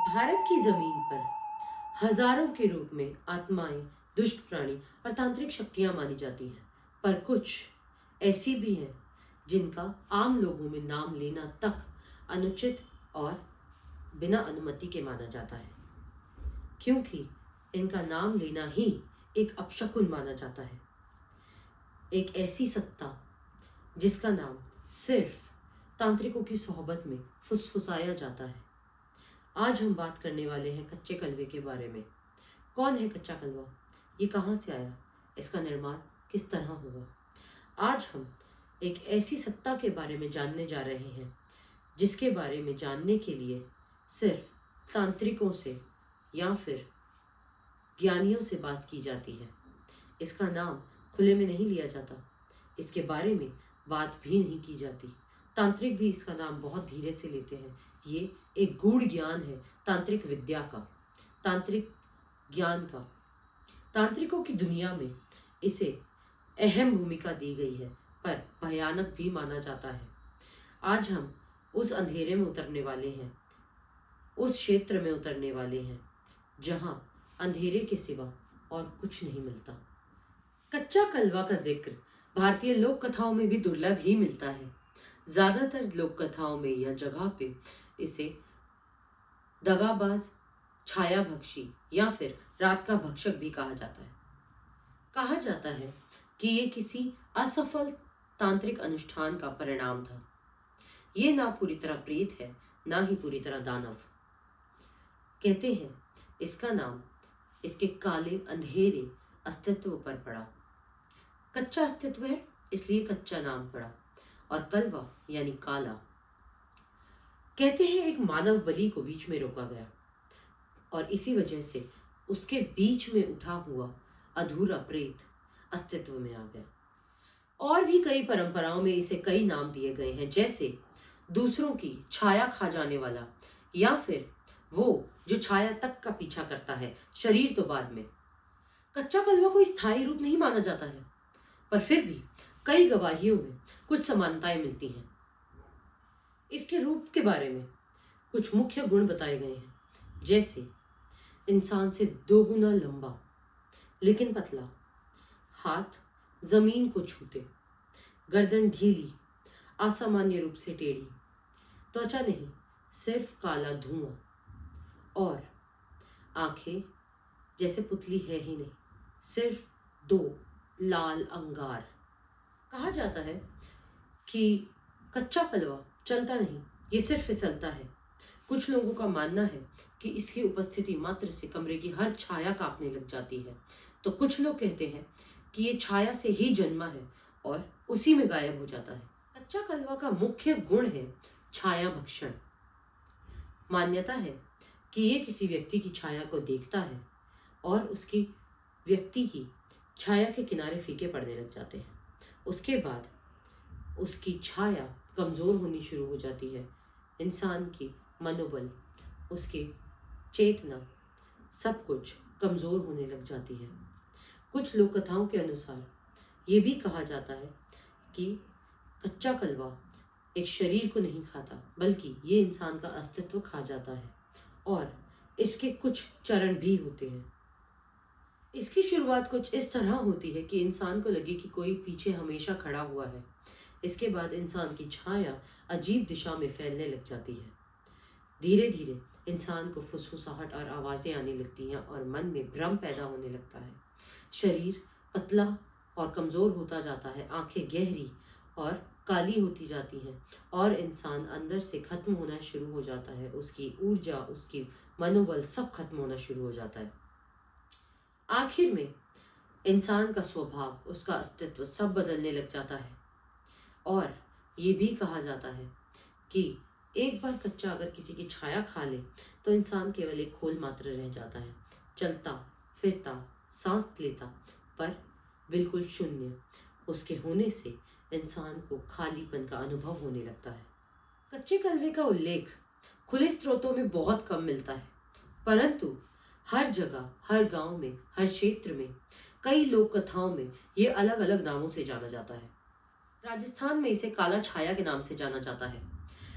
भारत की जमीन पर हजारों के रूप में आत्माएं, दुष्ट प्राणी और तांत्रिक शक्तियां मानी जाती हैं। पर कुछ ऐसी भी हैं जिनका आम लोगों में नाम लेना तक अनुचित और बिना अनुमति के माना जाता है, क्योंकि इनका नाम लेना ही एक अपशकुन माना जाता है। एक ऐसी सत्ता जिसका नाम सिर्फ तांत्रिकों की सोहबत में फुसफुसाया जाता है। आज हम बात करने वाले हैं कच्चे कलवे के बारे में। कौन है कच्चा कलवा? ये कहाँ से आया? इसका निर्माण किस तरह हुआ? आज हम एक ऐसी सत्ता के बारे में जानने जा रहे हैं जिसके बारे में जानने के लिए सिर्फ तांत्रिकों से या फिर ज्ञानियों से बात की जाती है। इसका नाम खुले में नहीं लिया जाता, इसके बारे में बात भी नहीं की जाती। तांत्रिक भी इसका नाम बहुत धीरे से लेते हैं। ये एक गूढ़ ज्ञान है तांत्रिक विद्या का, तांत्रिक ज्ञान का। तांत्रिकों की दुनिया में इसे अहम भूमिका दी गई है, पर भयानक भी माना जाता है। आज हम उस अंधेरे में उतरने वाले हैं, उस क्षेत्र में उतरने वाले हैं जहां अंधेरे के सिवा और कुछ नहीं मिलता। कच्चा कलवा का जिक्र भारतीय लोक कथाओं में भी दुर्लभ ही मिलता है। ज्यादातर लोक कथाओं में यह जगह पे इसे दगाबाज, छायाभक्षी या फिर रात का भक्षक भी कहा जाता है। कहा जाता है कि ये किसी असफल तांत्रिक अनुष्ठान का परिणाम था। ये ना पूरी तरह प्रेत है, ना ही पूरी तरह दानव। कहते हैं इसका नाम इसके काले अंधेरे अस्तित्व पर पड़ा। कच्चा अस्तित्व है इसलिए कच्चा नाम पड़ा, और कलवा यानी काला। कहते हैं एक मानव बलि को बीच में रोका गया और इसी वजह से उसके बीच में उठा हुआ अधूरा प्रेत अस्तित्व में आ गया। और भी कई परंपराओं में इसे कई नाम दिए गए हैं, जैसे दूसरों की छाया खा जाने वाला, या फिर वो जो छाया तक का पीछा करता है, शरीर तो बाद में। कच्चा कलवा कोई स्थायी रूप नहीं माना जाता है, पर फिर भी कई गवाहियों में कुछ समानताएं मिलती हैं। इसके रूप के बारे में कुछ मुख्य गुण बताए गए हैं, जैसे इंसान से 2 गुना लंबा लेकिन पतला, हाथ जमीन को छूते, गर्दन ढीली, असामान्य रूप से टेढ़ी, त्वचा नहीं सिर्फ काला धुआं, और आंखें जैसे पुतली है ही नहीं, सिर्फ 2 लाल अंगार। कहा जाता है कि कच्चा कलवा चलता नहीं, ये सिर्फ फिसलता है। कुछ लोगों का मानना है कि इसकी उपस्थिति मात्र से कमरे की हर छाया कांपने लग जाती है, तो कुछ लोग कहते हैं कि ये छाया से ही जन्मा है और उसी में गायब हो जाता है। कच्चा कलवा का मुख्य गुण है छाया भक्षण। मान्यता है कि ये किसी व्यक्ति की छाया को देखता है और उसकी व्यक्ति की छाया के किनारे फीके पड़ने लग जाते हैं। उसके बाद उसकी छाया कमज़ोर होनी शुरू हो जाती है। इंसान की मनोबल, उसकी चेतना, सब कुछ कमज़ोर होने लग जाती है। कुछ लोक कथाओं के अनुसार ये भी कहा जाता है कि कच्चा कलवा एक शरीर को नहीं खाता, बल्कि ये इंसान का अस्तित्व खा जाता है, और इसके कुछ चरण भी होते हैं। इसकी शुरुआत कुछ इस तरह होती है कि इंसान को लगे कि कोई पीछे हमेशा खड़ा हुआ है। इसके बाद इंसान की छाया अजीब दिशा में फैलने लग जाती है। धीरे धीरे इंसान को फुसफुसाहट और आवाज़ें आने लगती हैं और मन में भ्रम पैदा होने लगता है। शरीर पतला और कमज़ोर होता जाता है, आंखें गहरी और काली होती जाती हैं, और इंसान अंदर से खत्म होना शुरू हो जाता है। उसकी ऊर्जा, उसकी मनोबल सब खत्म होना शुरू हो जाता है। आखिर में इंसान का स्वभाव, उसका अस्तित्व सब बदलने लग जाता है। और ये भी कहा जाता है कि एक बार कच्चा अगर किसी की छाया खा ले तो इंसान केवल एक खोल मात्र रह जाता है, चलता फिरता, सांस लेता, पर बिल्कुल शून्य। उसके होने से इंसान को खालीपन का अनुभव होने लगता है। कच्चे कलवे का उल्लेख खुले स्रोतों में बहुत कम मिलता है, परंतु हर जगह, हर गांव में, हर क्षेत्र में, कई लोक कथाओं में ये अलग अलग नामों से जाना जाता है। राजस्थान में इसे काला छाया के नाम से जाना जाता है।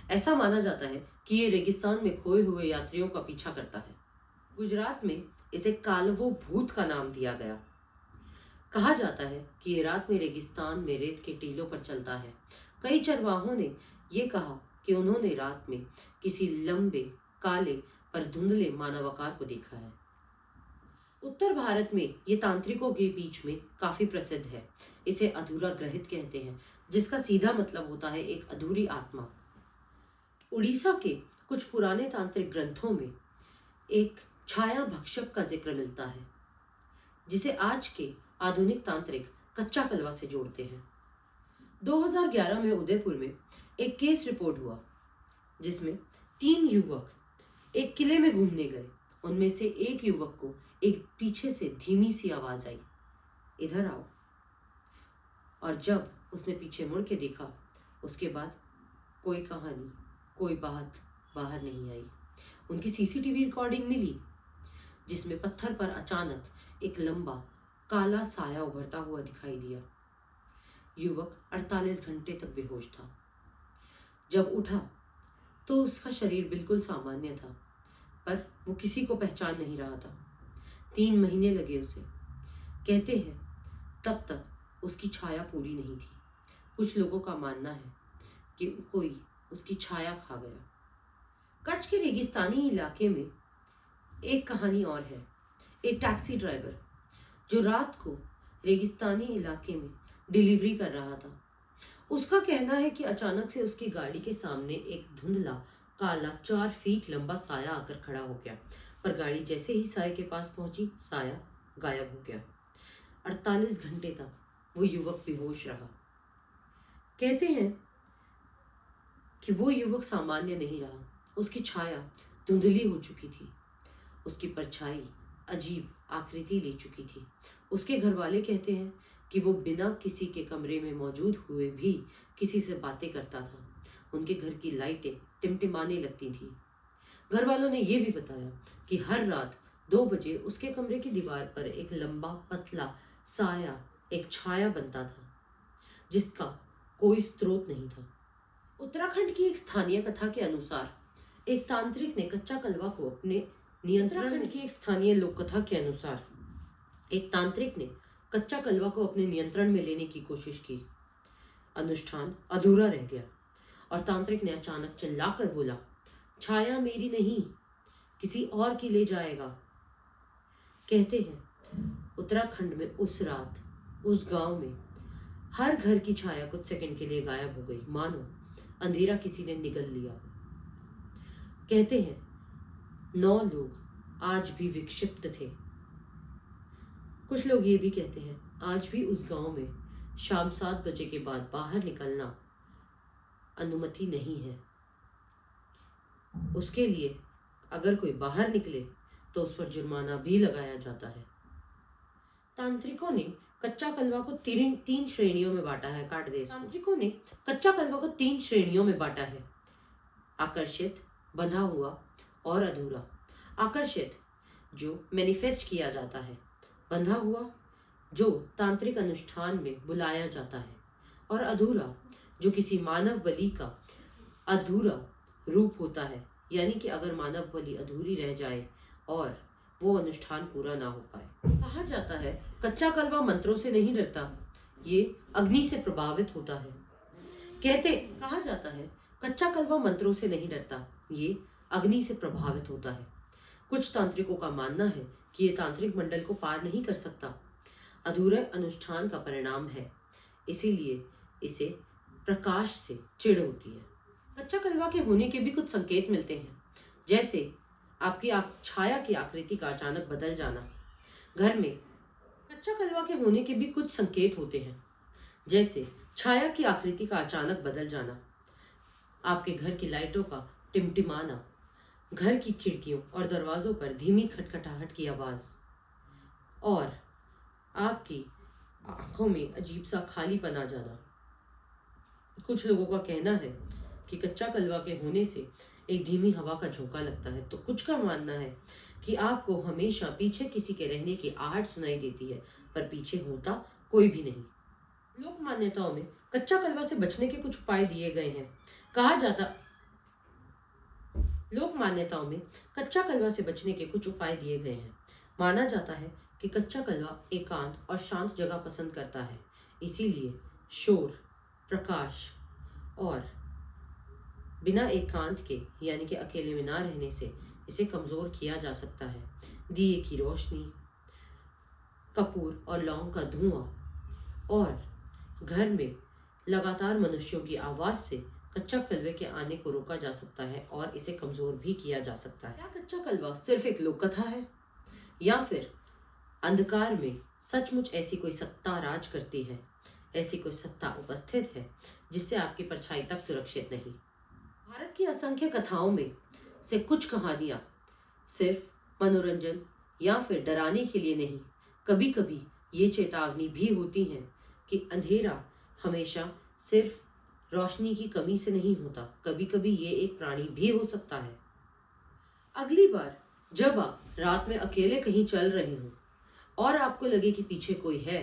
ऐसा माना जाता है कि ये रेगिस्तान में खोए हुए यात्रियों का पीछा करता है। गुजरात में इसे कालवो भूत का नाम दिया गया। कहा जाता है कि ये रात में रेगिस्तान में रेत के टीलों पर चलता है। कई चरवाहों ने ये कहा कि उन्होंने रात में किसी लंबे काले पर धुंधले मानवाकार को देखा है। उत्तर भारत में ये तांत्रिकों के बीच में काफी प्रसिद्ध है। इसे अधूरा ग्रहित कहते हैं, जिसका सीधा मतलब होता है एक अधूरी आत्मा। उड़ीसा के कुछ पुराने तांत्रिक ग्रंथों में एक छाया भक्षक का जिक्र मिलता है, जिसे आज के आधुनिक तांत्रिक कच्चा कलवा से जोड़ते हैं। 2011 में उदयपुर में एक केस रिपोर्ट हुआ, जिसमें 3 युवक एक किले में घूमने गए। उनमें से एक युवक को एक पीछे से धीमी सी आवाज आई, इधर आओ। और जब उसने पीछे मुड़ के देखा, उसके बाद कोई कहानी, कोई बात बाहर नहीं आई। उनकी सीसीटीवी रिकॉर्डिंग मिली, जिसमें पत्थर पर अचानक एक लंबा काला साया उभरता हुआ दिखाई दिया। युवक 48 घंटे तक बेहोश था। जब उठा तो उसका शरीर बिल्कुल सामान्य था, पर वो किसी को पहचान नहीं रहा था। 3 महीने लगे उसे। कहते हैं तब तक उसकी छाया पूरी नहीं थी। कुछ लोगों का मानना है कि कोई उसकी छाया खा गया। कच्छ के रेगिस्तानी इलाके में एक कहानी और है। एक टैक्सी ड्राइवर जो रात को रेगिस्तानी इलाके में डिलीवरी कर रहा था, उसका कहना है कि अचानक से उसकी गाड़ी के सामने एक धुंधला काला 4 फीट लंबा साया आकर खड़ा हो गया। पर गाड़ी जैसे ही साये के पास पहुंची, साया गायब हो गया। 48 घंटे तक वो युवक बेहोश रहा। कहते हैं कि वो युवक सामान्य नहीं रहा। उसकी छाया धुंधली हो चुकी थी। उसकी परछाई अजीब आकृति ले चुकी थी। उसके घर वाले कहते हैं कि वो बिना किसी के कमरे में मौजूद हुए भी किसी से बातें करता था। उनके घर की लाइटें टिमटिमाने लगती थी। घर वालों ने यह भी बताया कि हर रात 2 बजे उसके कमरे की दीवार पर एक लंबा पतला साया, एक छाया बनता था, जिसका कोई स्रोत नहीं था। उत्तराखंड की एक स्थानीय कथा के अनुसार एक तांत्रिक ने कच्चा कलवा को अपने नियंत्रण की एक स्थानीय लोक कथा के अनुसार एक तांत्रिक ने कच्चा कलवा को अपने नियंत्रण में लेने की कोशिश की। अनुष्ठान अधूरा रह गया और तांत्रिक ने अचानक चिल्लाकर बोला, छाया मेरी नहीं, किसी और की ले जाएगा। कहते हैं उत्तराखंड में उस रात उस गांव में हर घर की छाया कुछ सेकंड के लिए गायब हो गई, मानो अंधेरा किसी ने निगल लिया। कहते हैं 9 लोग आज भी विक्षिप्त थे। कुछ लोग ये भी कहते हैं आज भी उस गांव में शाम 7 बजे के बाद बाहर निकलना अनुमति नहीं है। उसके लिए अगर कोई बाहर निकले तो उस पर जुर्माना भी लगाया जाता है। तांत्रिकों ने कच्चा कलवा को 3 श्रेणियों में बांटा है। तांत्रिकों ने कच्चा कलवा को 3 श्रेणियों में बांटा है: आकर्षित, बंधा हुआ और अधूरा। आकर्षित जो मैनिफेस्ट किया जाता है, बंधा हुआ जो तांत्रिक अनुष्ठान में बुलाया जाता है, और अधूरा जो किसी मानव बलि का अधूरा रूप होता है, यानी कि अगर मानव बलि अधूरी रह जाए और वो अनुष्ठान पूरा ना हो पाए। कहा जाता है कच्चा कलवा मंत्रों से नहीं डरता, ये अग्नि से प्रभावित होता है। कहा जाता है कच्चा कलवा मंत्रों से नहीं डरता, ये अग्नि से प्रभावित होता है। कुछ तांत्रिकों का मानना है कि ये तांत्रिक मंडल को पार नहीं कर सकता, अधूरे अनुष्ठान का परिणाम है, इसीलिए इसे प्रकाश से चिढ़ होती है। कच्चा कलवा के होने के भी कुछ संकेत मिलते हैं, जैसे आपकी छाया की आकृति का अचानक बदल जाना। घर में कच्चा कलवा के होने के भी कुछ संकेत होते हैं, जैसे छाया की आकृति का अचानक बदल जाना, आपके घर की लाइटों का टिमटिमाना, घर की खिड़कियों और दरवाजों पर धीमी खटखटाहट की आवाज़, और आपकी आंखों में अजीब सा खालीपन आ जाना। कुछ लोगों का कहना है कि कच्चा कलवा के होने से एक धीमी हवा का झोंका लगता है, तो कुछ का मानना है कि आपको हमेशा पीछे किसी के रहने की आहट सुनाई देती है, पर पीछे होता कोई भी नहीं। लोक मान्यताओं में कच्चा कलवा से बचने के कुछ उपाय दिए गए हैं। कहा जाता लोक मान्यताओं में कच्चा कलवा से बचने के कुछ उपाय दिए गए हैं। माना जाता है कि कच्चा कलवा एकांत और शांत जगह पसंद करता है, इसीलिए शोर, प्रकाश और बिना एकांत के यानी कि अकेले में ना रहने से इसे कमज़ोर किया जा सकता है। दिए की रोशनी, कपूर और लौंग का धुआं और घर में लगातार मनुष्यों की आवाज़ से कच्चा कलवे के आने को रोका जा सकता है और इसे कमज़ोर भी किया जा सकता है। क्या कच्चा कलवा सिर्फ एक लोक कथा है या फिर अंधकार में सचमुच ऐसी कोई सत्ता राज करती है, ऐसी कोई सत्ता उपस्थित है जिससे आपकी परछाई तक सुरक्षित नहीं? भारत की असंख्य कथाओं में से कुछ कहानियाँ सिर्फ मनोरंजन या फिर डराने के लिए नहीं, कभी कभी ये चेतावनी भी होती हैं कि अंधेरा हमेशा सिर्फ रोशनी की कमी से नहीं होता, कभी कभी ये एक प्राणी भी हो सकता है। अगली बार जब आप रात में अकेले कहीं चल रहे हो और आपको लगे कि पीछे कोई है,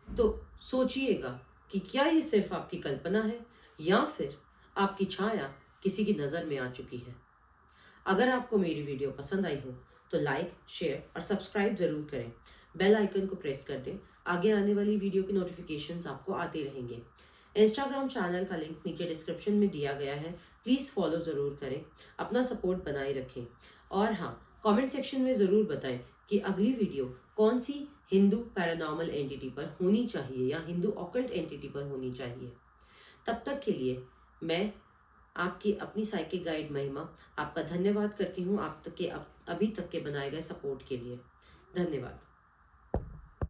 तो सोचिएगा कि क्या ये सिर्फ आपकी कल्पना है या फिर आपकी छाया किसी की नज़र में आ चुकी है। अगर आपको मेरी वीडियो पसंद आई हो तो लाइक, शेयर और सब्सक्राइब ज़रूर करें। बेल आइकन को प्रेस कर दें, आगे आने वाली वीडियो की नोटिफिकेशंस आपको आते रहेंगे। इंस्टाग्राम चैनल का लिंक नीचे डिस्क्रिप्शन में दिया गया है, प्लीज़ फॉलो ज़रूर करें, अपना सपोर्ट बनाए रखें। और हाँ, कमेंट सेक्शन में ज़रूर बताएं कि अगली वीडियो कौन सी हिंदू पैरानॉर्मल एंटिटी पर होनी चाहिए या हिंदू ऑकल्ट एंटिटी पर होनी चाहिए। तब तक के लिए मैं आपकी अपनी साइकिक गाइड महिमा आपका धन्यवाद करती हूँ, आप तक के अभी तक के बनाए गए सपोर्ट के लिए। धन्यवाद।